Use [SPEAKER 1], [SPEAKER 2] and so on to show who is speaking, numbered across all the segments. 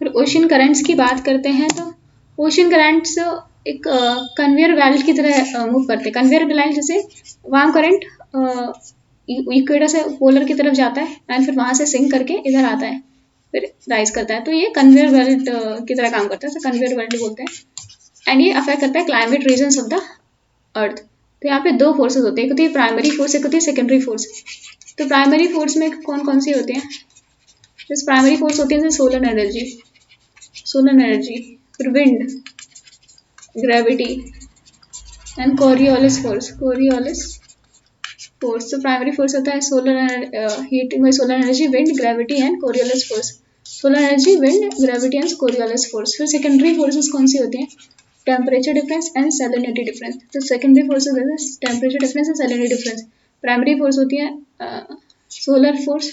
[SPEAKER 1] फिर ocean currents की बात करते हैं तो ओशन करंट्स एक कन्वेयर बेल्ट की तरह मूव करते हैं। कन्वेयर बेल्ट जैसे वार्म करंट इक्वेटर से पोलर की तरफ जाता है एंड फिर वहां से सिंक करके इधर आता है, फिर राइज करता है। तो ये कन्वेयर बेल्ट की तरह काम करता है, तो कन्वेयर बेल्ट बोलते हैं। एंड ये अफेक्ट करता है climate regions of the earth. तो यहाँ पे दो फोर्सेस होते हैं, एक होती है प्राइमरी फोर्स, एक होती है सेकेंडरी फोर्स। तो प्राइमरी फोर्स में कौन कौन सी होती हैं? जैसे प्राइमरी फोर्स होती है जैसे सोलर एनर्जी, फिर wind, gravity and Coriolis force. तो प्राइमरी फोर्स होता है सोलर हीटिंग में solar energy, wind, gravity and Coriolis force. Solar energy, wind, gravity and Coriolis force. फिर सेकेंडरी फोर्सेस कौन सी होती हैं? Temperature difference and salinity difference. तो सेकेंडरी फोर्सेस है temperature difference and salinity difference. Primary force होती है solar force,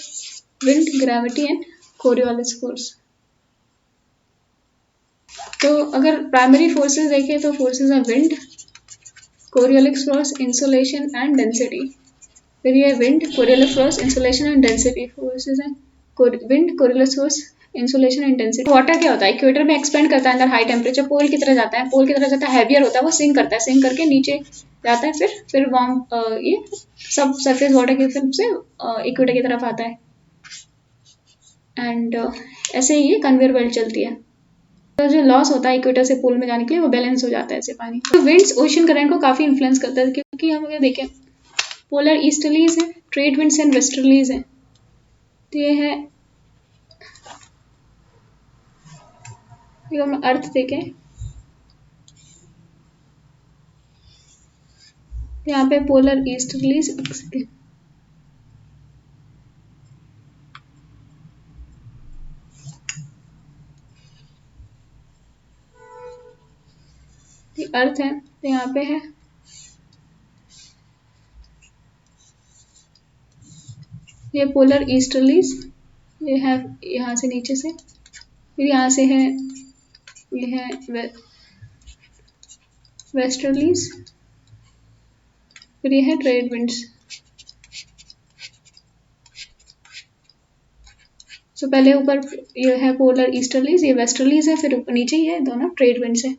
[SPEAKER 1] wind, gravity and Coriolis force. तो अगर प्राइमरी फोर्सेस देखें तो फोर्सेस है wind, Coriolis force, insolation and density. फिर ये wind, Coriolis force, insolation and density forces हैं। Wind, Coriolis force, insolation and density. Water क्या होता है? इक्वेटर में एक्सपेंड करता है अंदर हाई टेम्परेचर, पोल की तरह जाता है, पोल की तरह जाता है, हैवियर होता है, वो सिंक करता है, सिंक करके नीचे जाता है, फिर वार्म ये सब सरफेस वाटर के फिर से इक्वेटर की तरफ आता है। एंड ऐसे ही ये कन्वेयर बेल्ट चलती है। तो जो लॉस होता है इक्वेटर से पोल में जाने के लिए वो बैलेंस हो जाता है ऐसे पानी। तो विंड्स ओशन करंट को काफी इन्फ्लुएंस करता है, क्योंकि हम अगर देखें पोलर ईस्टर्लीज है, ट्रेड विंड्स एंड वेस्टर्लीज है। तो ये है, हम अर्थ देखें यहाँ पे पोलर ईस्टर्लीज, अर्थ है, तो यहाँ पे है ये पोलर ईस्टर्लीज, ये है यहाँ से नीचे से, फिर यहाँ से है ये है वेस्टर्लीज, फिर ये है ट्रेड विंड्स। तो पहले ऊपर ये है पोलर ईस्टर्लीज, ये वेस्टर्लीज है, फिर नीचे ही है दोनों ट्रेड विंड्स है।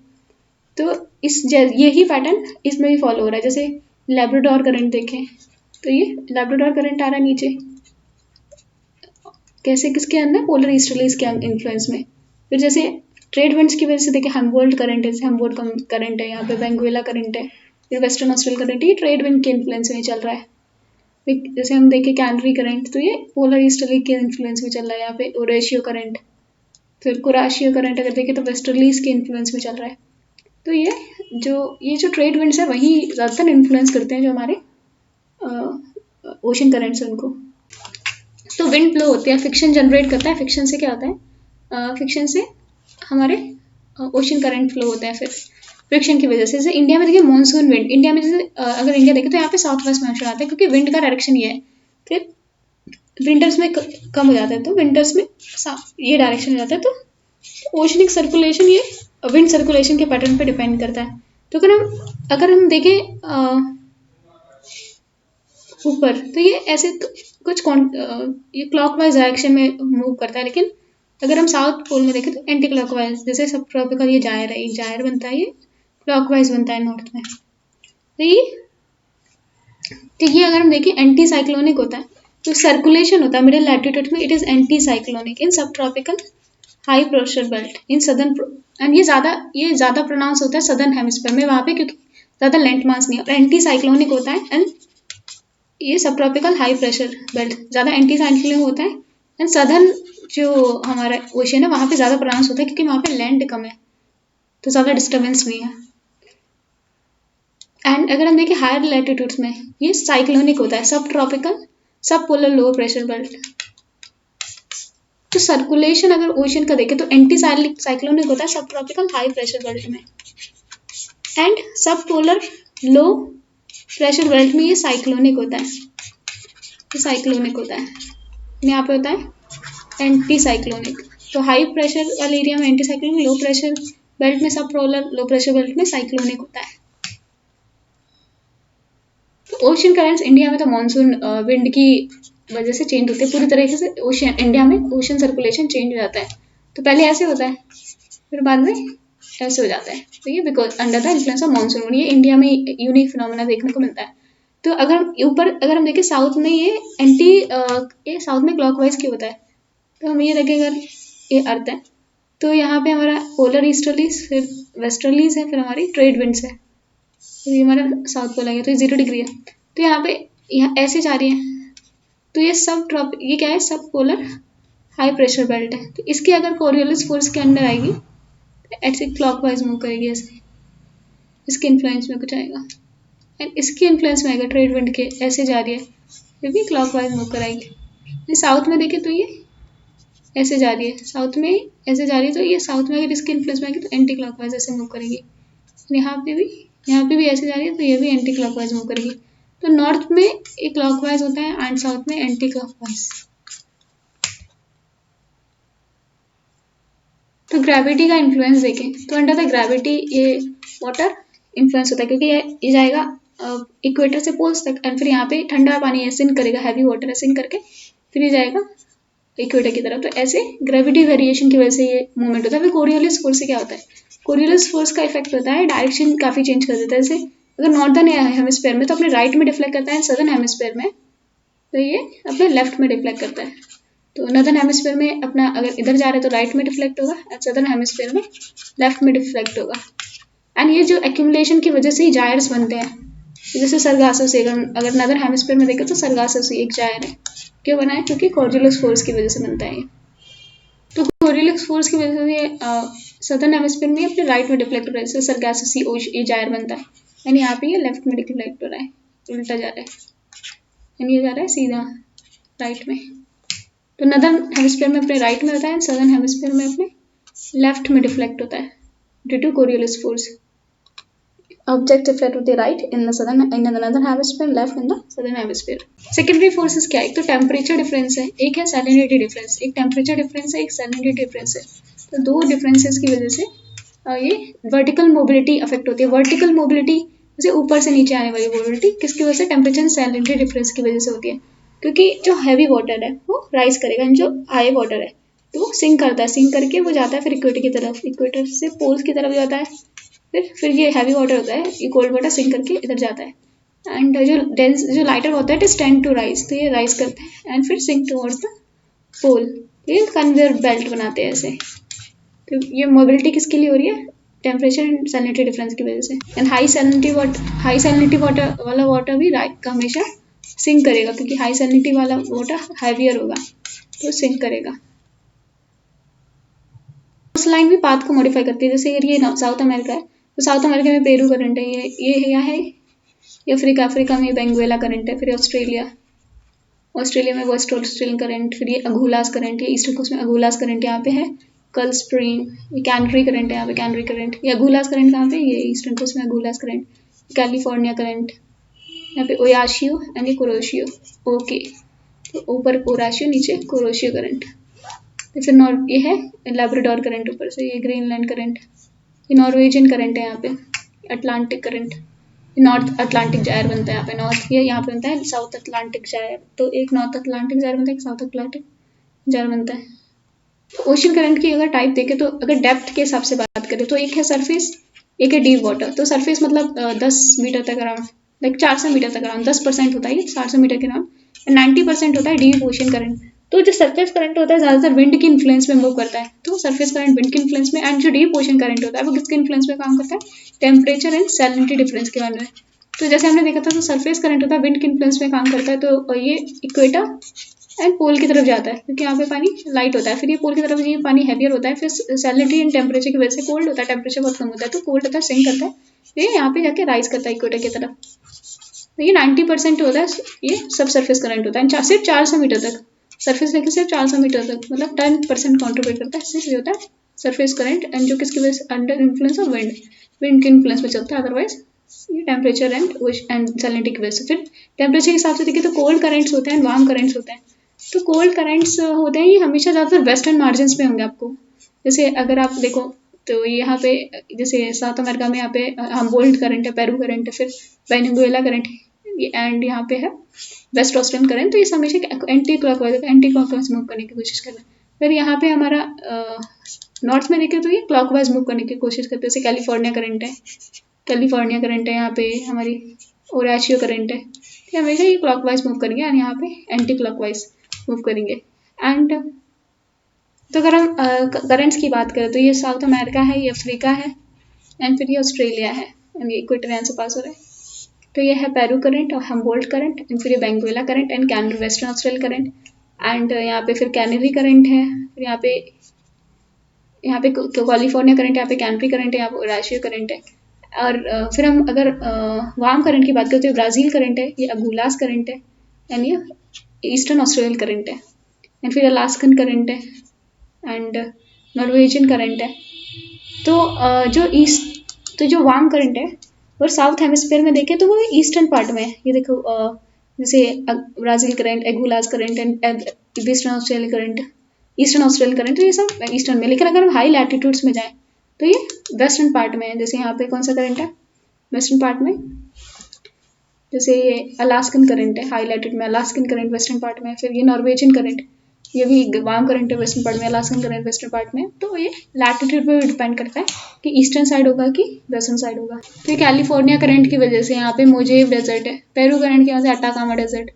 [SPEAKER 1] तो यही पैटर्न इसमें भी फॉलो हो रहा है। जैसे लैब्राडोर करंट देखें तो ये लैब्राडोर करंट आ रहा है नीचे, कैसे, किसके अंदर? पोलर ईस्टर्लीज के इन्फ्लुएंस में। फिर जैसे ट्रेड विंड्स की वजह से देखिए हम्बोल्ट करंट है, हम्बोल्ट करंट है, यहाँ पे वेंगुएला करंट है, फिर वेस्टर्न ऑस्ट्रेलिया करंट, ये ट्रेड विंड के इन्फ्लुएंस में चल रहा है। जैसे हम देखें कैनरी करंट, तो ये पोलर ईस्टर्ली के इन्फ्लुएंस में चल रहा है। यहाँ पे ओरेशियो करंट, फिर कुराशियो करंट अगर देखें तो वेस्टर्लीज के इन्फ्लुएंस में चल रहा है। तो ये जो ट्रेड विंड्स है वही ज़्यादातर इन्फ्लुएंस करते हैं जो हमारे ओशन करंट्स हैं उनको। तो विंड फ्लो होती है, फिक्शन जनरेट करता है। फिक्शन से क्या होता है? फिक्शन से हमारे ओशन करंट फ्लो होते हैं। फिर फ्रिक्शन की वजह से, जैसे इंडिया में देखिए मॉनसून विंड, इंडिया में जैसे अगर इंडिया देखें तो यहाँ पे साउथ वेस्ट मॉनसून आता है, क्योंकि विंड का डायरेक्शन ये है। फिर विंटर्स में कम हो जाता है, तो विंटर्स में ये डायरेक्शन हो जाता है। तो ओशनिक सर्कुलेशन ये विंड सर्कुलेशन के पैटर्न पे डिपेंड करता है। तो अगर हम देखें ऊपर, तो ये ऐसे कुछ ये क्लॉकवाइज डायरेक्शन में मूव करता है, लेकिन अगर हम साउथ पोल में देखें तो एंटी क्लॉकवाइज, जैसे सब ट्रॉपिकल ये जायर है, एक जायर बनता है, ये क्लॉकवाइज बनता है नॉर्थ में। तो ये अगर हम देखें एंटी साइक्लोनिक होता है। तो सर्कुलेशन होता है मिडिल लैटिट्यूड में, इट इज एंटी साइक्लोनिक इन सब tropical high pressure belt in southern, and ये ज़्यादा प्रोनाउंस होता है सदर्न हेमिस्फीयर में, वहाँ पे क्योंकि ज़्यादा लैंड मास नहीं है। और एंटी साइक्लोनिक होता है, एंड ये सब ट्रॉपिकल हाई प्रेशर बेल्ट ज़्यादा एंटी साइक्लोनिक होता है। एंड सदर्न जो हमारा ओशन है वहाँ पे ज़्यादा प्रोनाउंस होता है, क्योंकि वहाँ पे लैंड कम है, तो ज़्यादा डिस्टर्बेंस नहीं है। एंड अगर हम देखें हायर लैटिट्यूड्स में ये साइक्लोनिक होता है, सब ट्रॉपिकल सब पोलर लो प्रेशर बेल्ट। तो सर्कुलेशन अगर ओशन का देखें तो एंटी साइक्लोनिक होता है सब ट्रॉपिकल हाई प्रेशर बेल्ट में, एंड सब पोलर लो प्रेशर बेल्ट में ये साइक्लोनिक होता है। तो साइक्लोनिक होता है, यहाँ पे होता है एंटी साइक्लोनिक। तो हाई प्रेशर वाले एरिया में anti cyclonic, low pressure belt में सब पोलर लो प्रेशर बेल्ट में साइक्लोनिक होता है। तो ओशन करंट्स इंडिया में तो मानसून विंड की वजह से चेंज होते हैं पूरी तरीके से। ओशन इंडिया में ओशन सर्कुलेशन चेंज हो जाता है। तो पहले ऐसे होता है, फिर बाद में ऐसे हो जाता है। तो ये because under the influence of monsoon, ये इंडिया में यूनिक फिनोमेना देखने को मिलता है। तो अगर हम देखें साउथ में ये साउथ में क्लॉकवाइज क्यों होता है, तो हम ये देखें अगर ये अर्थ है तो यहाँ पे हमारा पोलर ईस्टर्लीज, फिर वेस्टर्लीज है, फिर हमारी ट्रेड विंड्स है। तो ये हमारा साउथ पोल आ गया, तो ये 0 डिग्री है। तो यहाँ ऐसे जा रही है, तो ये क्या है, सब पोलर हाई प्रेशर बेल्ट है। तो इसके अगर कोरियोलिस फोर्स के अंडर आएगी तो ऐसे क्लॉकवाइज मूव करेगी, ऐसे इसके इन्फ्लुएंस में कुछ आएगा, एंड इसके इन्फ्लुएंस में आएगा ट्रेड विंड के, ऐसे जा रही है, फिर भी क्लॉकवाइज मूव कराएगी। साउथ में देखें तो ये ऐसे जा रही है, साउथ में ऐसे जा रही है, तो ये साउथ में अगर इसके इन्फ्लुएंस में आएगी तो एंटी क्लॉकवाइज ऐसे मूव करेगी। यहाँ पे भी ऐसे जा रही है, तो ये भी एंटी क्लॉकवाइज मूव करेगी। तो नॉर्थ में एक क्लॉकवाइज होता है एंड साउथ में एंटी क्लॉकवाइज। तो ग्रेविटी का इन्फ्लुएंस देखें तो अंडर द ग्रेविटी ये वाटर इन्फ्लुएंस होता है, क्योंकि ये जाएगा इक्वेटर से पोल्स तक, एंड फिर यहाँ पे ठंडा पानी एसिन करेगा, हैवी वाटर एसिन करके फिर ये जाएगा इक्वेटर की तरफ। तो ऐसे ग्रेविटी वेरिएशन की वजह से ये मूवमेंट होता है। फिर कोरियोलिस फोर्स से क्या होता है, कोरियोलिस फोर्स का इफेक्ट होता है डायरेक्शन काफी चेंज कर देता है। जैसे अगर नॉर्दर्न हेमिस्फीयर में तो अपने राइट में डिफ्लेक्ट करता है, सदर्न हेमिस्फीयर में तो ये अपने लेफ्ट में डिफ्लेक्ट करता है। तो नॉर्दर्न हेमिस्फीयर में अपना अगर इधर जा रहा है तो राइट में डिफ्लेक्ट होगा, एंड सदर्न हेमिस्फीयर में लेफ्ट में डिफ्लेक्ट होगा। एंड ये जो एक्यूमुलेशन की वजह से ही जायर्स बनते हैं, जैसे सरगासो से अगर नदर हेमिस्फीयर में देखें तो सरगासो से एक जायर है, क्यों बना है, क्योंकि कोरियोलिस फोर्स की वजह से बनता है ये। तो कोरियोलिस फोर्स की वजह से ये सदर्न हेमिस्फीयर में अपने राइट में डिफ्लेक्ट हो रहा है, जैसे सरगासो सी ये जायर बनता है, यानी यहाँ पे ये लेफ्ट में डिफ्लेक्ट हो रहा है, उल्टा जा रहा है, यानी ये जा रहा है सीधा राइट में। तो नदर्न हेमिस्फीयर में अपने राइट में होता है, सदर्न हेमिस्फीयर में अपने लेफ्ट में डिफ्लेक्ट होता है due to Coriolis force. Object reflect to the right in the northern hemisphere, left in the southern hemisphere. Secondary forces क्या है, एक तो टेम्परेचर डिफरेंस है, एक है सैलिनिटी डिफरेंस। एक टेम्परेचर डिफरेंस है, एक सैलिनिटी डिफरेंस है। तो दो डिफरेंसेस की वजह से ये वर्टिकल मोबिलिटी अफेक्ट होती है। वर्टिकल मोबिलिटी जैसे ऊपर से नीचे आने वाली मोबिलिटी किसकी वजह से, टेम्परेचर सैलिनिटी डिफरेंस की वजह से होती है। क्योंकि जो हैवी वाटर है वो राइज करेगा, जो हाई वाटर है तो वो सिंक करता है, सिंक करके वो जाता है फिर इक्वेटर की तरफ, इक्वेटर से पोल्स की तरफ जाता है, फिर ये हैवी वाटर होता है, ये कोल्ड वाटर सिंक करके इधर जाता है, एंड जो लाइटर होता है it is tend to rise, तो ये राइज करते हैं एंड फिर सिंक टुवर्ड्स द पोल। ये कन्वेयर बेल्ट बनाते हैं ऐसे। तो ये मोबिलिटी किसके लिए हो रही है, टेम्परेचर एंड सैलिनिटी डिफरेंस की वजह से। एंड हाई सैलिनिटी वाटर वाला वाटर भी हमेशा सिंक करेगा, क्योंकि हाई सैलिनिटी वाला वाटर हैवियर होगा तो सिंक करेगा। उस लाइन भी पाथ को मॉडिफाई करती है। जैसे ये साउथ अमेरिका है, तो साउथ अमेरिका में पेरू करंट है, ये है, ये अफ्रीका में बेंगुएला करंट है, फिर ऑस्ट्रेलिया में वेस्ट ऑस्ट्रेलियन करंट, फिर ये अगुलास करंट, ये ईस्टर्न कोस्ट में अगुलास करंट यहाँ पे है, कल स्प्रिंग, ये कैनरी करंट है यहाँ पे, कैनरी करंट, ये अगुलास करंट कहाँ पे, ये ईस्टर्न कोस्ट में अगुलास करंट, कैलिफोर्निया करंट, यहाँ पे ओयाशियो एंड ये कुरोशियो, ओके, तो ऊपर ओराशियो नीचे कुरोशियो करंट। तो फिर ये है लैब्राडोर करंट, ऊपर से ये ग्रीनलैंड करंट, ये नॉर्वेजियन करंट है यहाँ पे, Atlantic current, north Atlantic gyre बनता है यहाँ पे, नॉर्थ ये यहाँ पे बनता है साउथ अटलांटिक जायर, तो एक नॉर्थ अटलांटिक जायर बनता है, एक साउथ अटलांटिक जायर बनता है। तो ओशन करंट की अगर टाइप देखें तो अगर डेप्थ के हिसाब से बात करें तो एक है सरफेस, एक है डीप वाटर। तो सरफेस मतलब 10 मीटर तक अराउंड, लाइक 400 मीटर तक अराउंड 10% होता है 400 मीटर के अराउंड, 90% होता है डीप ओशन करंट। तो जो सरफेस करंट होता है ज़्यादातर विंड की इन्फ्लुएंस में मूव करता है, तो सरफेस करंट विंड की इन्फ्लुएंस में, एंड जो डीप ओशन करंट होता है वो किसके इन्फ्लुएंस में काम करता है, टेम्परेचर एंड सैलिनिटी डिफरेंस के बारे में। तो जैसे हमने देखा था तो सरफेस करंट होता है विंड के इन्फ्लुएंस में काम करता है, तो ये इक्वेटर एंड पोल की तरफ जाता है, क्योंकि यहाँ पे पानी लाइट होता है, फिर ये पोल की तरफ ये पानी हैवियर होता है, फिर सैलिनिटी एंड टेम्परेचर की वजह से कोल्ड होता है, टेम्परेचर बहुत कम होता है तो कोल्ड होता है, सिंक करता है, फिर यहाँ पे जाके राइज करता है इक्वेटर की तरफ। तो ये 90% होता है, ये सब सरफेस करंट होता है, सिर्फ 400 मीटर तक सरफेस लेके सिर्फ 400 मीटर तक, मतलब 10% कॉन्ट्रीब्यूट करता है, सिर्फ ये होता है सरफेस करंट, एंड जो किसकी वजह से, अंडर इन्फ्लुएंस ऑफ विंड के इन्फ्लुएंस में चलता है, अदरवाइज ये टेम्परेचर एंड सैलिनिटी की वजह से। फिर टेम्परेचर के हिसाब से देखिए तो कोल्ड करंट्स होते हैं, वार्म करंट्स होते हैं। तो कोल्ड करंट्स होते हैं ये हमेशा ज़्यादातर वेस्टर्न मार्जिन्स में होंगे आपको। जैसे अगर आप देखो तो यहाँ पे जैसे साउथ अमेरिका में यहाँ पे हम्बोल्ट करंट है, पेरू करंट है, फिर वेनेजुएला करंट है, एंड यहाँ पे है वेस्ट ऑस्ट्रेलियन करंट। तो ये हमेशा एंटी क्लॉकवाइज मूव करने की कोशिश कर रहे हैं। फिर यहाँ पे हमारा नॉर्थ में देखें तो ये क्लॉकवाइज मूव करने की कोशिश करते हैं। जैसे कैलिफोर्निया करंट है यहाँ पे हमारी ओराशियो करंट है, तो हमेशा ये क्लॉकवाइज मूव करेंगे और यहाँ पे एंटी क्लॉकवाइज मूव करेंगे। एंड तो अगर हम करंट्स की बात करें तो ये साउथ अमेरिका है, ये अफ्रीका है, एंड फिर ये ऑस्ट्रेलिया है, एंड ये इक्वेटर से पास हो रहा है। तो ये है पेरू करंट और हम्बोल्ट करंट, एंड फिर ये Benguela current and canary western Australia current, and यहाँ पे फिर कैनरी करंट है, फिर यहाँ पे कैलिफोर्निया करंट है, यहाँ पे कैनरी करंट है, यहाँ पे ओराशियो करंट है। और फिर हम अगर वार्म करंट की बात करते हैं, ब्राज़ील करंट है, ये अगुलास करंट है, एंड ये ईस्टर्न ऑस्ट्रेलियन करंट है, एंड फिर अलास्कन करंट है, एंड नॉर्वेजियन करंट है। तो जो वार्म करंट है और साउथ हेमिस्फीयर में देखें तो वो ईस्टर्न पार्ट में है। ये देखो जैसे Brazil current, एगुलास current and eastern Australian current, तो ये सब ईस्टर्न में। लेकिन अगर हम हाई लैटिट्यूड्स में जाएं तो ये वेस्टर्न पार्ट में है। जैसे यहाँ पे कौन सा करंट है वेस्टर्न पार्ट में, जैसे ये अलास्कन करंट है, हाई लैटिट्यूड में अलास्कन करंट वेस्टर्न पार्ट में। फिर ये नॉर्वेजियन करंट, ये भी वार्म करंट है वेस्टर्न पार्ट में, अलास्कन करंट वेस्टर्न पार्ट में। तो ये लैटिट्यूड पे भी डिपेंड करता है कि ईस्टर्न साइड होगा कि वेस्टर्न साइड होगा। फिर कैलिफोर्निया करंट की वजह से यहाँ पे मोजेव डेजर्ट है, पेरू करंट की वजह से अटाकामा डेजर्ट,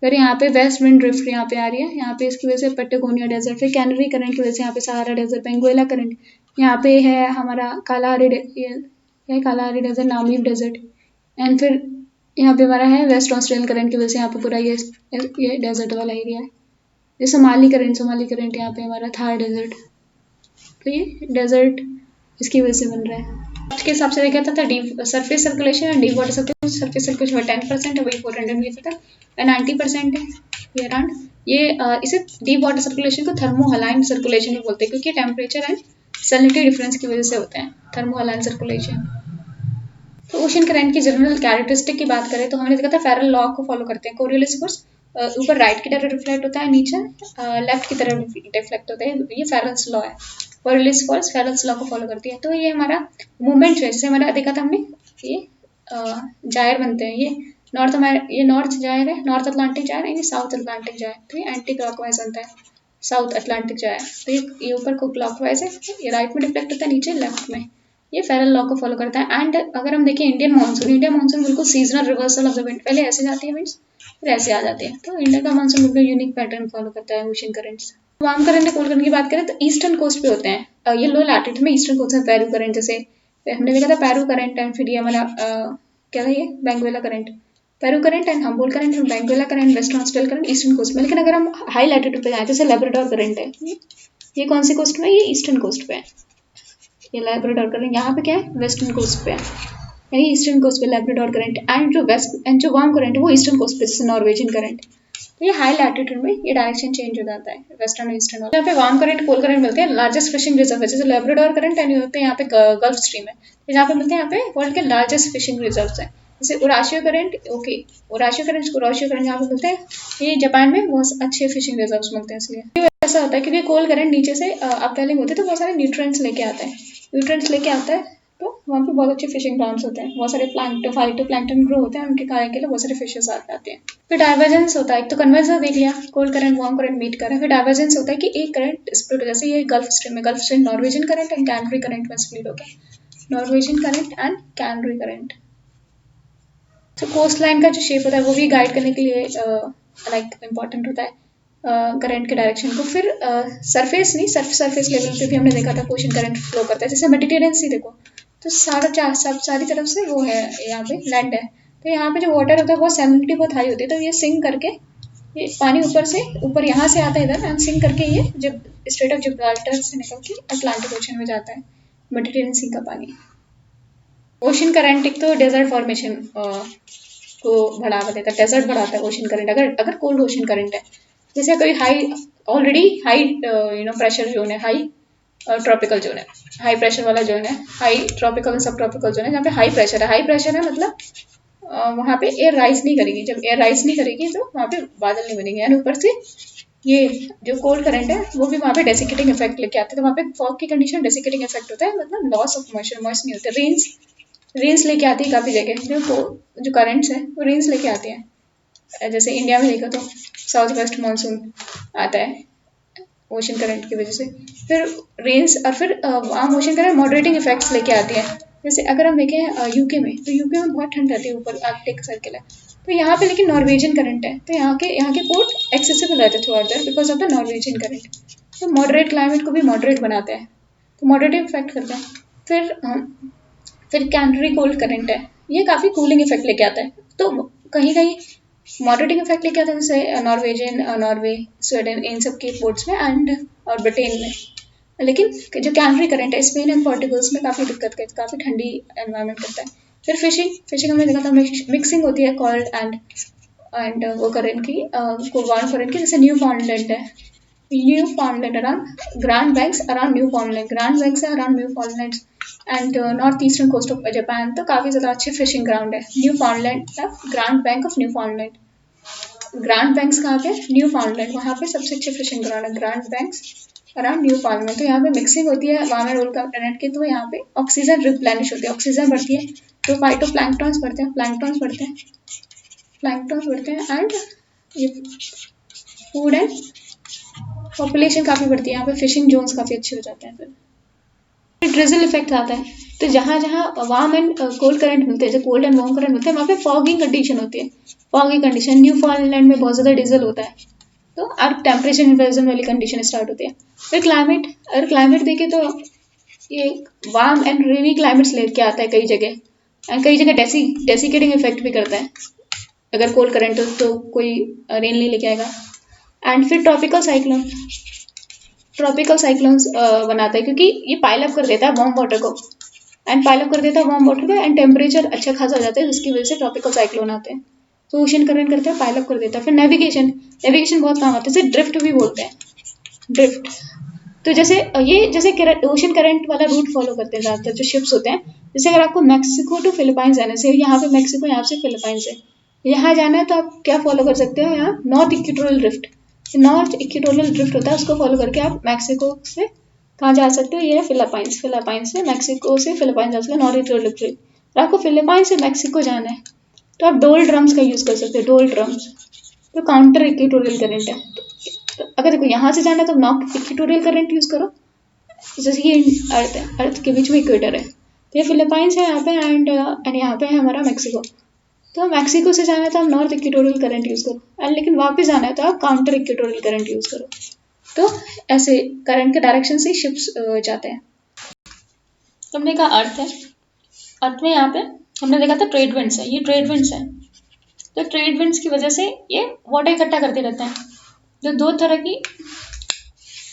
[SPEAKER 1] फिर यहाँ पे वेस्ट विंड ड्रिफ्ट यहाँ पे आ रही है, यहाँ पे इसकी वजह से पेटागोनिया डेजर्ट। फिर कैनरी करंट की वजह से यहाँ पे सहारा डेजर्ट, बेंगुएला करंट, यहाँ पे है हमारा Kalahari desert, Namib desert, and फिर यहाँ पे हमारा है वेस्ट ऑस्ट्रेलियन करंट की वजह से यहाँ पे पूरा ये डेजर्ट वाला एरिया है। ये सोमाली करंट यहाँ पे हमारा थार डेजर्ट, तो ये डेजर्ट इसकी वजह से बन रहा है। उसके हिसाब से देखा था डीप सरफेस सर्कुलेशन और deep water circulation. Surface circulation 10% है, वही 400 मीटर तक, एंड 90% है ये अराउंड। ये इसे डीप वाटर सर्कुलेशन को थर्मोहलाइन सर्कुलेशन भी बोलते हैं, क्योंकि टेम्परेचर एंड सैलिनिटी डिफरेंस की वजह से होता है थर्मोहलाइन सर्कुलेशन। तो ओशन करंट की जनरल कैरेक्टरिस्टिक की बात करें तो हमने देखा था फेरल लॉ को फॉलो करते हैं। कोरियोलिस फोर्स ऊपर राइट की तरफ रिफ्लेक्ट होता है, नीचे लेफ्ट की तरफ रिफ्लेक्ट होता है, ये फेरल्स लॉ है। कोरियोलिस फोर्स फेरल्स लॉ को फॉलो करती है। तो ये हमारा मूवमेंट है, जैसे हमारा देखा था हमने, ये जायर बनते हैं, ये नॉर्थ जायर है, नॉर्थ अटलांटिक जायर है, ये साउथ अटलांटिक जायर, तो ये एंटी क्लॉकवाइज बनता है साउथ अटलांटिक जायर। तो ये ऊपर को क्लॉकवाइज है, ये राइट में रिफ्लेक्ट होता है, नीचे लेफ्ट में, ये फेरल लॉ को फॉलो करता है। एंड अगर हम देखें इंडियन मानसून बिल्कुल seasonal reversal of the wind, पहले ऐसे जाती है विंड्स, फिर ऐसे आ जाती है। तो इंडिया का मानसून बिल्कुल यूनिक पैटर्न फॉलो करता है ocean currents. Warm current cold current की बात करें तो ईस्टर्न कोस्ट पे होते हैं, ये लो लैटिट्यूड में ईस्टर्न कोस्ट में पेरू करंट, जैसे हमने देखा था पेरू करंट, एंड फिर ये हमारा क्या था ये Benguela current, Peru current and Humboldt current and Benguela current, western Australia current eastern coast में। लेकिन अगर हम हाई लैटिट्यूड पे जाए जैसे लेब्राडोर करंट है, ये कौन सी कोस्ट में, ये ईस्टर्न कोस्ट पे है। ये लैब्राडोर करंट यहाँ पे क्या है वेस्टर्न कोस्ट पे है, यानी ईस्टर्न कोस्ट पे लैब्राडोर करंट, एंड जो वार्म करंट है वो ईस्टर्न कोस्ट पे, जैसे नॉर्वेजियन करंट। तो ये हाई लैटिट्यूड में ये डायरेक्शन चेंज हो जाता है वेस्टर्न और ईस्टर्न। यहाँ पे वार्म करंट कोल्ड करंट मिलते हैं, लार्जेस्ट फिशिंग रिजर्व है, जैसे लैब्राडोर करंट एंड होते हैं यहाँ पे गल्फ स्ट्रीम है, तो यहाँ पे मिलते हैं यहाँ पे वर्ल्ड के लार्जेस्ट फिशिंग रिजर्व है। जैसे ओराशियो करंट यहाँ पे मिलते हैं, ये जापान में बहुत अच्छे फिशिंग रिजर्व मिलते हैं। इसलिए ऐसा होता है क्योंकि कोल्ड करंट नीचे से अपवेलिंग होती है, तो बहुत सारे न्यूट्रिएंट्स लेके आता है, तो वहाँ पे बहुत अच्छे फिशिंग ग्राउंड्स होते हैं, बहुत सारे फाइटोप्लैंक्टन ग्रो होते हैं, उनके खाने के लिए बहुत सारे फिशेस आ जाते हैं। फिर डाइवर्जेंस होता है, एक तो कन्वर्जन देख लिया, cold current warm current meet कर रहे हैं। फिर डाइवर्जेंस होता है कि एक करंट स्प्लिट हो, जैसे ये gulf stream Norwegian current and canary current में स्प्लिट हो गया, Norwegian current and canary current. तो कोस्ट लाइन का जो शेप होता है वो भी गाइड करने के लिए इम्पॉर्टेंट होता है करंट के डायरेक्शन को। फिर सरफेस लेवल पे भी हमने देखा था ओशन करंट फ्लो करता है, जैसे मेडिटेरियन सी देखो, तो सारी तरफ से वो है, यहाँ पे लैंड है, तो यहाँ पे जो वाटर होता है वो सैलिनिटी बहुत हाई होती है, तो ये सिंक करके ये पानी ऊपर यहाँ से आता है इधर, एंड सिंक करके ये जब स्ट्रेट ऑफ जिब्राल्टर से निकल के अटलांटिक ओशन में जाता है, मेडिटेरियन सी का पानी। ओशन करंट एक तो डेजर्ट फॉर्मेशन को बढ़ावा देता है, डेजर्ट बढ़ाता है ओशन करंट, अगर कोल्ड ओशन करंट है। जैसे कोई ऑलरेडी हाई प्रेशर जोन है, हाई ट्रॉपिकल जोन है, हाई प्रेशर वाला जोन है, हाई ट्रॉपिकल और सब ट्रॉपिकल जोन है, जहाँ पे हाई प्रेशर है, मतलब वहाँ पे एयर राइज नहीं करेगी, जब एयर राइज नहीं करेगी तो वहाँ पे बादल नहीं बनेंगे, एंड ऊपर से ये जो कोल्ड करंट है वो भी वहाँ पे डेसिकेटिंग इफेक्ट लेके आते हैं, तो वहाँ पे फॉग की कंडीशन डेसिकेटिंग इफेक्ट होता है, मतलब लॉस ऑफ मॉइस्चर नहीं होता। रेंस लेके आती है काफ़ी जगह, जो करंट्स है वो रेंस लेके आते हैं, जैसे इंडिया में देखो तो साउथ वेस्ट मानसून आता है ओशन करंट की वजह से। फिर रेन्स और फिर warm ocean current moderating effects लेके आती है। जैसे अगर हम देखें यूके में, तो यूके में बहुत ठंड रहती है, ऊपर आर्कटिक सर्किल है, तो यहाँ पे लेकिन नॉर्वेजियन करंट है, तो यहाँ के पोर्ट एक्सेसिबल रहते हैं throughout there because of the Norwegian current. तो मॉडरेट क्लाइमेट को भी मॉडरेट बनाते हैं, तो मॉडरेटिव इफेक्ट करते हैं। फिर कैंटरी कोल्ड करंट है, ये काफ़ी कूलिंग इफेक्ट लेके आता है। तो कहीं कहीं मॉडरेटिंग इफेक्ट लेके आता है, जैसे नॉर्वे, स्वीडन, इन सब के पोर्ट्स में एंड और ब्रिटेन में। लेकिन जो कैंटरी करंट है स्पेन एंड पोर्टुगल्स में काफ़ी दिक्कत करता है, काफ़ी ठंडी एनवायरनमेंट करता है। फिर फिशिंग हमने देखा था, मिक्सिंग होती है कोल्ड एंड वो करंट की, वार्म करंट की, जैसे न्यू फाउंडलैंड है, around grand banks around Newfoundland, grand banks है around Newfoundland and north eastern coast of Japan, तो काफ़ी ज़्यादा अच्छे फिशिंग ग्राउंड है। Newfoundland grand bank of Newfoundland, grand banks कहाँ पे, न्यू फाउंडलैंड, वहाँ पे सबसे अच्छे फिशिंग ग्राउंड है, grand banks around Newfoundland. तो यहाँ पे मिक्सिंग होती है वार्म एंड कोल्ड करंट की, तो यहाँ पे ऑक्सीजन रिप्लेनिश होती है, ऑक्सीजन बढ़ती है, तो फाइटोप्लैंक्टन्स बढ़ते हैं, प्लैंक्टन्स बढ़ते हैं एंड ये फूड एंड पॉपुलेशन काफ़ी बढ़ती है, यहाँ पे फिशिंग जोन्स काफ़ी अच्छे हो जाते हैं। फिर ड्रिजल इफेक्ट आता है, तो जहाँ जहाँ वार्म एंड कोल्ड करंट मिलते हैं, जो कोल्ड एंड वार्म करंट मिलते हैं, वहाँ पे फॉगिंग कंडीशन होती है, फॉगी कंडीशन। न्यू फाउंडलैंड में बहुत ज़्यादा डीजल होता है, तो अब टेम्परेचर इन्वर्जन वाली कंडीशन स्टार्ट होती है। फिर क्लाइमेट, अगर क्लाइमेट देखें तो ये वार्म एंड रेनी क्लाइमेट्स लेके आता है कई जगह, एंड कई जगह डेसिकेटिंग इफेक्ट भी करता है। अगर कोल्ड करंट हो तो कोई रेन नहीं लेके आएगा। एंड फिर ट्रॉपिकल साइक्लोन्स बनाता है, क्योंकि ये पाइल अप कर देता है वार्म वाटर को, एंड टेम्परेचर अच्छा खासा हो जाता है, जिसकी वजह से ट्रॉपिकल साइक्लोन आते हैं। तो ओशन करंट करता है, पाइल अप कर देता है। फिर नेविगेशन बहुत काम आता है, जैसे ड्रिफ्ट भी बोलते हैं, ड्रिफ्ट। तो जैसे ओशन करंट वाला रूट फॉलो करते हैं ज़्यादातर जो शिप्स होते हैं। जैसे अगर आपको मैक्सिको टू फिलीपाइंस जाना है, यहाँ पे मैक्सिको, यहाँ से फिलीपाइंस है, यहाँ जाना है, तो आप क्या फॉलो कर सकते हो, यहाँ नॉर्थ इक्वेटोरियल ड्रिफ्ट होता है, उसको फॉलो करके आप मैक्सिको से कहाँ जा सकते हो, ये है फिलीपाइंस से मैक्सिको से फिलीपाइंस जा सकते हो, नॉर्थ इक्वेटोरियल ड्रिफ्ट। और आपको फिलीपाइंस से मैक्सिको जाना है, तो आप डोल ड्रम्स का यूज़ कर सकते हो, डोल ड्रम्स, तो काउंटर इक्वेटोरियल करंट है। तो अगर देखो यहाँ से जाना है तो नॉर्थ इक्वेटोरियल करंट यूज़ करो, जैसे ये अर्थ है, अर्थ के बीच में इक्वेटर है, तो ये फिलीपाइंस है यहाँ पे, एंड यहाँ पे है हमारा मैक्सिको। तो मैक्सिको से जाना है तो आप नॉर्थ इक्वेटोरियल करंट यूज़ करो, एंड लेकिन वापस जाना है तो आप काउंटर इक्वेटोरियल करंट यूज़ करो। तो ऐसे करंट के डायरेक्शन से शिप्स जाते हैं। तो हमने कहा अर्थ में यहाँ पे हमने देखा था ट्रेड विंड्स है, ये ट्रेड विंड्स है। तो ट्रेड विंड्स की वजह से ये वाटर इकट्ठा करते रहते हैं। जो दो तरह की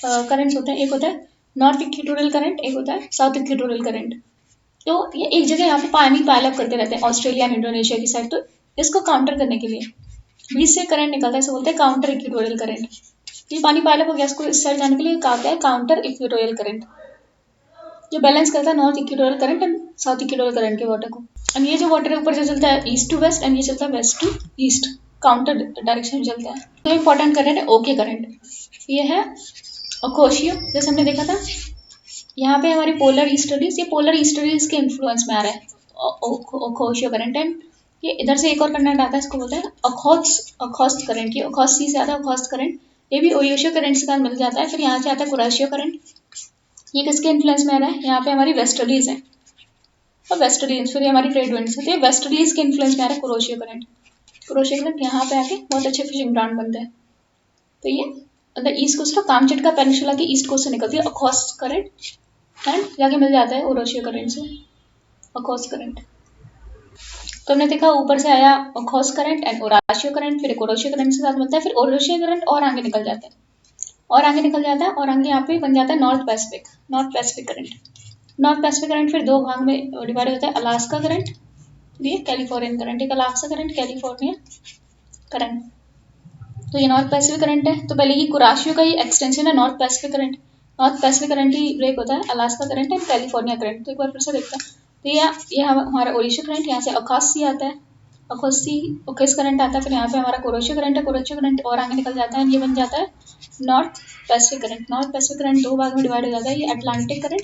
[SPEAKER 1] करंट्स होते हैं, एक होता है नॉर्थ इक्वेटोरियल करंट, एक होता है साउथ इक्वेटोरियल करंट। तो ये एक जगह यहाँ पे पानी पाइल अप करते रहते हैं, ऑस्ट्रेलिया एंड इंडोनेशिया की साइड। तो इसको काउंटर करने के लिए बीच से करंट निकलता है, इसे बोलते हैं काउंटर इक्वेटोरियल करंट। ये पानी पाइल अप हो गया, इसको इस साइड जाने के लिए कहा गया है काउंटर इक्वेटोरियल करंट, जो बैलेंस करता है north equatorial current and south equatorial current के वाटर को। एंड ये जो वाटर है ऊपर से चलता है ईस्ट टू वेस्ट, एंड ये चलता है west to east, counter direction में चलता है। तो इंपॉर्टेंट करंट है ओके करंट, ये है ओकोशियो, जैसे हमने देखा था। यहाँ पे हमारी पोलर ईस्टर्लीज, ये पोलर ईस्टर्लीज के इन्फ्लुएंस में आ रहा है ओकोशियो करंट। एंड ये इधर से एक और करंट आता है, इसको बोलते हैं अखोस्त करंट। ये अखोस्त सी से आता है अखोस्त करंट, ये भी ओयोशियो करंट से मिल जाता है। फिर यहाँ से आता है कुराशियो करंट, ये किसके इन्फ्लुएंस में आ रहा है, यहाँ पे हमारी वेस्टर्लीज है, और वेस्टर्लीज फिर ये हमारी ट्रेड विंड्स है, तो ये वेस्टर्लीज के इन्फ्लुएंस में आ रहा है कुराशियो करंट। कुराशियो करंट यहाँ पे आके बहुत अच्छे फिशिंग ग्राउंड बनते हैं। तो ये the east coast of Kamchatka peninsula के ईस्ट कोस्ट से निकलती है अखोस्त करंट, एंड जाके मिल जाता है ओरोशियो करंट से अखोस्त करंट। तो हमने देखा ऊपर से आया अखोस्त करंट एंड ओराशियो करंट, फिर एक ओरोशियो करंट से साथ मिलता है, फिर ओरोशियो करंट और आगे निकल जाता है, और आगे यहाँ पे बन जाता है north Pacific current. North Pacific current फिर दो भाग में डिवाइड होता है, अलास्का करंट, ये कैलिफोर्नियन करंट, एक अलास्का करंट, कैलिफोर्नियन करंट। तो ये नॉर्थ पैसिफिक करंट है। तो पहले ये कुराशियो का ही एक्सटेंशन है नॉर्थ पैसिफिक करंट ही ब्रेक होता है Alaska current and California current. तो एक बार फिर से देखते हैं, तो ये हमारा ओडिशा करंट, यहाँ से अखासी आता है, ओकेस करंट आता है, फिर यहाँ पे हमारा कोरोशियो करंट और आगे निकल जाता है, ये बन जाता है नॉर्थ पैसिफिक करंट दो भाग में डिवाइड हो जाता है, ये Atlantic current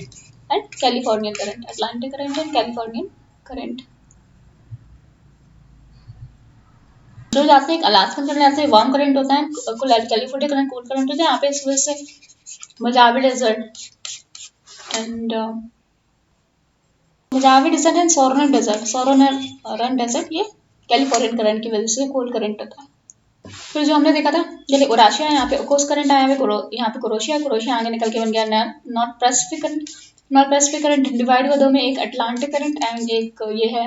[SPEAKER 1] and Californian current. जो जाते हैं एक अलास्कन करंट, यहाँ से वार्म करंट होता है, कैलिफोर्निया करंट कोल्ड करंट होता है। यहाँ पे इस वजह से Mojave Desert and Mojave Desert and Sonoran Desert. Sonoran Desert ये कैलिफोर्नियन करंट की वजह से कोल्ड करंट होता है। फिर जो हमने देखा था जैसे ओराशिया, यहाँ पे ओकोस करंट आया है, यहाँ पे कुरोशिया आगे निकल के बन गया north Pacific current. North Pacific current divide हुआ दो में, एक अटलांटिक करंट एंड एक ये है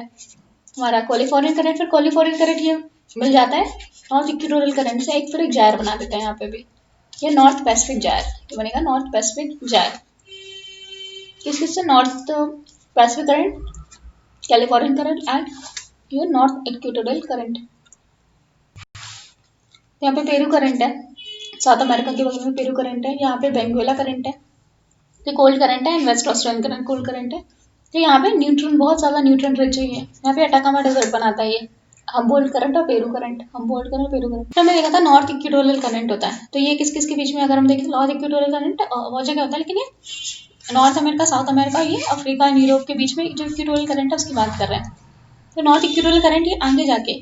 [SPEAKER 1] हमारा कैलिफोर्नियन करंट। फिर कैलिफोर्नियन करंट ये मिल जाता है नॉर्थ इक्वेटोरियल करंट से, एक फिर एक जायर बना देते हैं यहाँ पे भी, ये नॉर्थ पैसिफिक जायर, ये बनेगा नॉर्थ पैसिफिक जायर। किस किस से? North Pacific current, Californian current and ये नॉर्थ इक्वेटोरियल करंट। यहाँ पे पेरू करंट है, साउथ अमेरिका के बगल में पेरू करंट है। यहाँ पे बेंगुएला करंट है, ये कोल्ड करंट है and waste Australian current cold current है। तो यहाँ पे न्यूट्रॉन बहुत ज़्यादा न्यूट्रॉन रिच है। यहाँ पे अटाकामा डेजर्ट बनाता है ये हम्बोल्ट करंट और Peru current, Humboldt current Peru current. तो हमने देखा था नॉर्थ इक्वेटोरियल करंट होता है। तो ये किस किस के बीच में, अगर हम देखें नॉर्थ इक्वेटोरियल करंट बहुत जगह होता है, लेकिन ये नॉर्थ अमेरिका, साउथ अमेरिका, ये अफ्रीका एंड यूरोप के बीच में जो इक्वेटोरियल करंट है उसकी बात कर रहे हैं। तो नॉर्थ इक्वेटोरियल करंट ये आगे जाके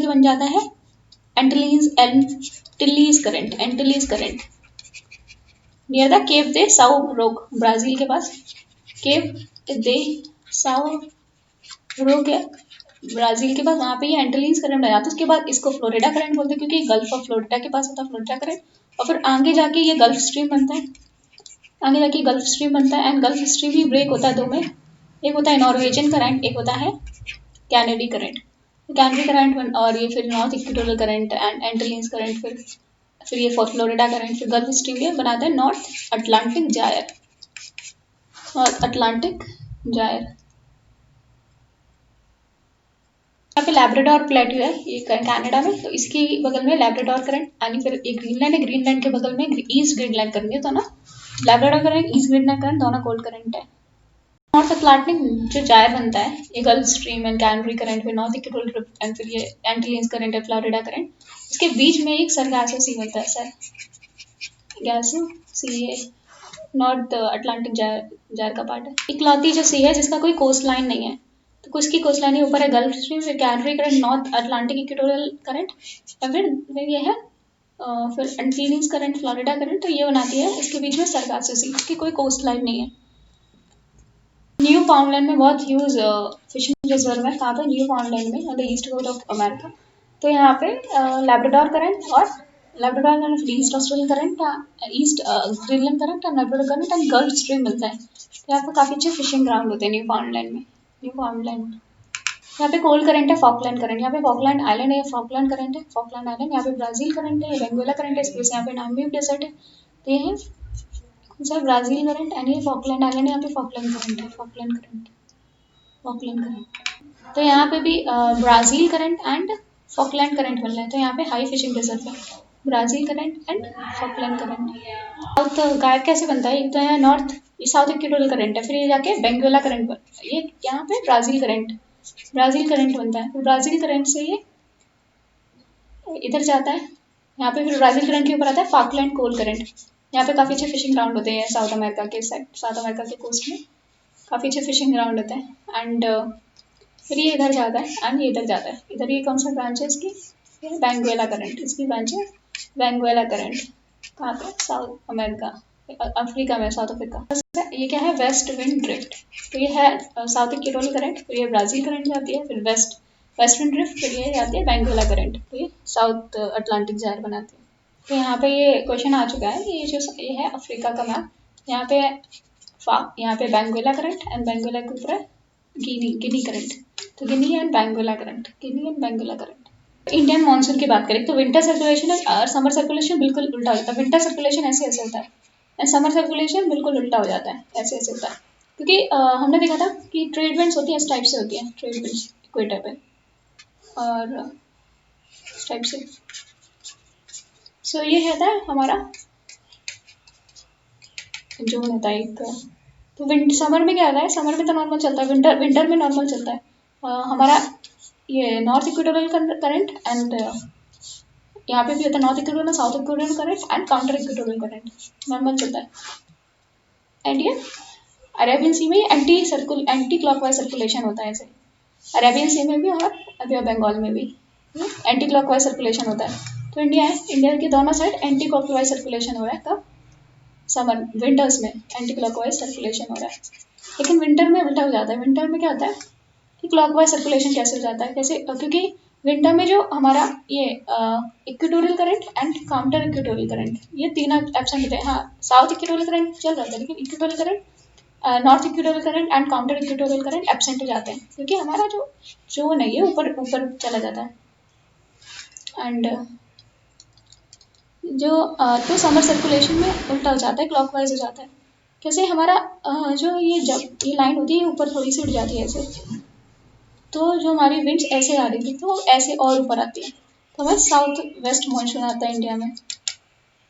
[SPEAKER 1] बन जाता है एंटिलीज करंट नियर द केप दे साउ रोक, ब्राजील के पास केप दे साउ रोक है ब्राजील के पास, वहाँ पे ये एंटिलीज करंट आ जाता है। उसके बाद इसको फ्लोरिडा करंट बोलते हैं क्योंकि गल्फ ऑफ फ्लोरिडा के पास होता है फ्लोरिडा करंट। और फिर आगे जाके ये गल्फ स्ट्रीम बनता है, एंड गल्फ स्ट्रीम भी ब्रेक होता है दो में, एक होता है नॉर्वेजियन करंट, एक होता है कैनेडी करंट। कैनेडी करंट और ये फिर north equatorial current and Antilles current, फिर ये फ्लोरिडा करंट, फिर गल्फ स्ट्रीम ये बनाता है नॉर्थ अटलांटिक जायर। यहाँ पे लैब्राडोर प्लेट्यू है ये कनाडा में, तो इसकी बगल में लैब्राडोर करंट, यानी फिर एक ग्रीनलैंड है, ग्रीनलैंड के बगल में ईस्ट ग्रीनलैंड करंट है, तो ना Labrador current, east Greenland current दोनों कोल्ड करंट है। नॉर्थ अटलांटिक जो जायर बनता है ये gulf stream and canary current, फिर नॉर्थ इक्वेटोरियल एंड फिर ये एंटिलियंस करंट है, फ्लोरिडा करंट। इसके बीच में एक सरगासो सी बनता है, सरगासो सी है नॉर्थ अटलांटिक जायर का पार्ट है। इकलौती जो सी है जिसका कोई कोस्ट लाइन नहीं है, तो कुछ की कोस्ट लाइन ऊपर है गल्फ स्ट्रीम, फिर canary current, north Atlantic equatorial current, या फिर ये है फिर एंटिलियंस करंट, फ्लोरिडा करंट। तो ये बनाती है इसके बीच में सरगासो सी, इसकी कोई कोस्ट लाइन नहीं है। न्यू फाउंडलैंड में बहुत ह्यूज फिशिंग रिजर्व है। कहाँ पे? न्यू फाउंडलैंड में, on the east coast of America. तो यहाँ पे लैब्राडोर करंट और Labrador current, east Australian current, east Greenland current और Labrador current and gulf stream मिलता है। तो यहाँ पे काफ़ी अच्छे फिशिंग ग्राउंड होते हैं न्यू फाउंडलैंड में। यहाँ पे कोल्ड करंट है फॉकलैंड करंट, यहाँ पे फॉकलैंड आइलैंड है, फॉकलैंड करंट है, फॉकलैंड आइलैंड। यहाँ पे ब्राज़ील करंट है, बेंगोला करंट है, इस वजह से यहाँ पे नामीबिया डेजर्ट है। तो ये है सर ब्राज़ील करंट एंड ये फॉकलैंड आइलैंड, यहाँ पे फॉकलैंड करंट है, फॉकलैंड करंट। तो यहाँ पे भी Brazil current and Falkland current मिल रहा है। तो यहाँ पे हाई फिशिंग रिजर्व है, Brazil current and Falkland current. South गायब कैसे बनता है? एक तो है नॉर्थ, ये साउथ इक्वेटोरियल करंट है, फिर ये जाके बेंगोला करंट ये यहाँ पे ब्राज़ील करंट बनता है। फिर ब्राज़ील करंट से ये इधर जाता है, यहाँ पे फिर ब्राज़ील करंट के ऊपर आता है फॉकलैंड कोल्ड करंट। यहाँ पे काफ़ी अच्छे फिशिंग ग्राउंड होते हैं साउथ अमेरिका के कोस्ट में काफ़ी अच्छे फिशिंग ग्राउंड होते हैं। एंड फिर ये इधर जाता है एंड ये इधर जाता है। इधर ये कौन सा ब्रांच है इसकी? ये बेंगुएला करंट, इसकी ब्रांच है बेंगुएला करंट। कहाँ पे? साउथ अमेरिका, अफ्रीका में, साउथ अफ्रीका। ये क्या है? West wind drift. तो ये है साउथ इक्वेटोरियल करंट, फिर ये ब्राज़ील करंट जाती है, फिर वेस्ट विंड ड्रिफ्ट, फिर ये जाती है बेंगुएला करंट, तो ये साउथ अटलांटिक जायर बनाती है। तो यहाँ पे ये क्वेश्चन आ चुका है, ये है अफ्रीका का मैप। यहाँ पे बेंगुएला करंट एंड बेंगुएला के ऊपर है गिनी करंट। तो Guinea and Benguela current. Indian monsoon की बात करें तो विंटर सर्कुलेशन और समर सर्कुलेशन बिल्कुल उल्टा होता है। विंटर सर्कुलेशन ऐसे होता है एंड समर सर्कुलेशन बिल्कुल उल्टा हो जाता है, ऐसे होता है। क्योंकि हमने देखा था कि ट्रेड विंड्स होती है, इस टाइप से होती है ट्रेड विंड्स इक्वेटर पे, और इस टाइप से। सो ये होता है हमारा जो होता है एक। तो समर में क्या होता है? समर में तो नॉर्मल चलता है, विंटर में नॉर्मल चलता है हमारा ये नॉर्थ इक्वेटोरियल करंट एंड यहाँ पे भी होता है north equatorial, south equatorial current and counter equatorial current normal चलता है। एंड ये अरेबियन सी में एंटी क्लॉकवाइज सर्कुलेशन होता है, ऐसे अरेबियन सी में भी और अभी बंगाल में भी एंटी क्लॉकवाइज सर्कुलेशन होता है। तो इंडिया के दोनों साइड एंटी क्लॉकवाइज सर्कुलेशन हो रहा है। कब? समर विंटर्स में एंटी क्लॉकवाइज सर्कुलेशन हो रहा है, लेकिन विंटर में उल्टा हो जाता है। विंटर में क्या होता है कि क्लॉकवाइज सर्कुलेशन कैसे हो जाता है, कैसे, क्योंकि विंटर में जो हमारा ये equatorial current and counter equatorial current, ये तीनों एब्सेंट होते हैं। हाँ, साउथ इक्वेटोरियल करंट चल रहा था, लेकिन equatorial current, north equatorial current and counter equatorial current absent हो जाते हैं, क्योंकि हमारा जो जोन है ये ऊपर ऊपर चला जाता है। एंड जो तो समर सर्कुलेशन में उल्टा हो जाता है, क्लॉकवाइज हो जाता है। कैसे हमारा जो ये जब ये लाइन होती है ऊपर थोड़ी सी उठ जाती है ऐसे, तो जो हमारी विंड्स ऐसे आ रही थी तो ऐसे और ऊपर आती है, तो हमें साउथ वेस्ट मानसून आता है इंडिया में।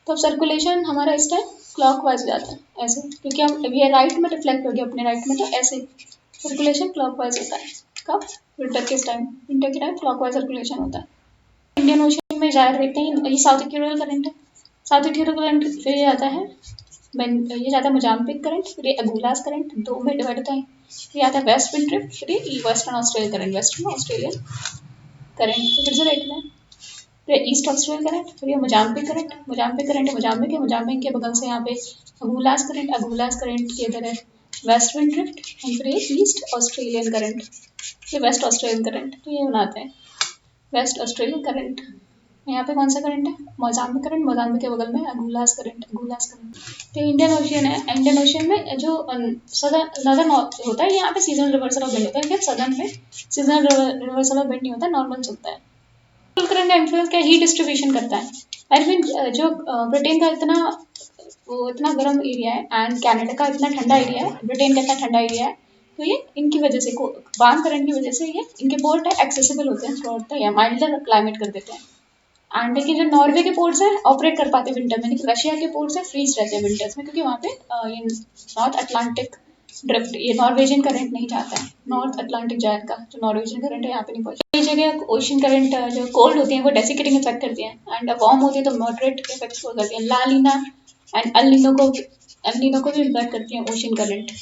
[SPEAKER 1] तो अब सर्कुलेशन हमारा इस टाइम क्लॉकवाइज जाता है ऐसे, क्योंकि हम ये राइट में रिफ्लेक्ट हो गया अपने राइट में, तो ऐसे सर्कुलेशन क्लॉकवाइज होता है। कब? विंटर के टाइम, विंटर के टाइम क्लॉकवाइज सर्कुलेशन होता है। इंडियन ओशन में ज़्यादा देखते हैं, ये साउथ इक्वेटोरियल करंट है। साउथ इक्वेटोरियल करंट फिर ये आता है ये जाता है मोजाम्बिक करंट, फिर ये अगुलास करंट, दो में डिवाइड होता है। फिर आता है वेस्ट विंड ड्रिफ्ट, फिर ये western Australia current, western Australian current, तो फिर से देखना है। फिर ईस्ट ऑस्ट्रेलियन करंट, फिर ये मोजाम्बिक करंट, मोजाम्बिक करंट है, मोजाम्बिक है, मोजाम्बिक के बगल से यहाँ पे अगुलास करंट, अगुलास करंट के इधर है वेस्ट विंड ड्रिफ्ट, और फिर ये ईस्ट ऑस्ट्रेलियन करंट, ये वेस्ट ऑस्ट्रेलियन करंट, तो ये बनाते हैं वेस्ट ऑस्ट्रेलियन करंट। यहाँ पे कौन सा करंट है? मोजाम्बिक करंट, मोजाम्बिक के बगल में अगुलास करंट, अगुलास करंट। तो इंडियन ओशियन है, इंडियन ओशियन में जो सदर्न नदर्न होता है, यहाँ पे सीजनल रिवर्सल ऑफ विंड होता है, लेकिन सदर्न में सीजनल रिवर्सल ऑफ विंड नहीं होता, नॉर्मल चलता है। करंट इन्फ्लुएंस क्या हीट डिस्ट्रीब्यूशन करता है। आई मीन जो ब्रिटेन का इतना गर्म एरिया है एंड कनाडा का इतना ठंडा एरिया है, ब्रिटेन का इतना ठंडा एरिया है, तो ये इनकी वजह से वार्म करंट की वजह से ये इनके पोर्ट है एक्सेसिबल होते हैं through out the year, milder climate कर देते हैं। एंड लेकिन जो नॉर्वे के पोर्ट्स हैं ऑपरेट कर पाते हैं विंटर में, लेकिन रशिया के पोर्ट्स हैं फ्रीज रहते हैं विंटर्स में, क्योंकि वहाँ पे ये नॉर्थ अटलांटिक ड्रिफ्ट, ये नॉर्वेजियन करंट नहीं जाता है, नॉर्थ अटलांटिक जाएगा, जो नॉर्वेजियन करंट है यहाँ पे नहीं पहुँचता। कई जगह ओशन करंट जो कोल्ड होती है वो डेसिकेटिंग इफेक्ट करती है, एंड वार्म होती है तो मॉडरेट इफेक्ट्स को करती है। ला लीना एंड अल नीनो को भी इम्पैक्ट करती है ocean current.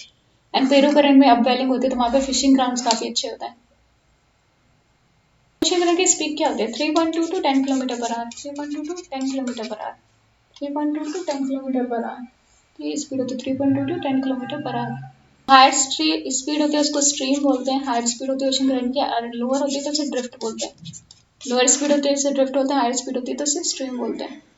[SPEAKER 1] And Peru current में अपवेलिंग होती है, तो वहाँ पे फिशिंग ग्राउंड्स काफ़ी अच्छे होता है। ओशन करंट की स्पीड क्या होती है? 3.2 to 10 kilometre per hour, 3.2 to 10 kilometre per hour, 3.2 to 10 kilometre per hour, तो ये स्पीड होती है 3.2 to 10 kilometre per hour. Higher speed होती है उसको स्ट्रीम बोलते हैं, हायर स्पीड होती है ओशन करंट की, और लोअर होती है तो उसे ड्रिफ्ट बोलते हैं। लोअर स्पीड होती है उसे ड्रिफ्ट बोलते हैं, हायर स्पीड होती है तो उसे स्ट्रीम बोलते हैं।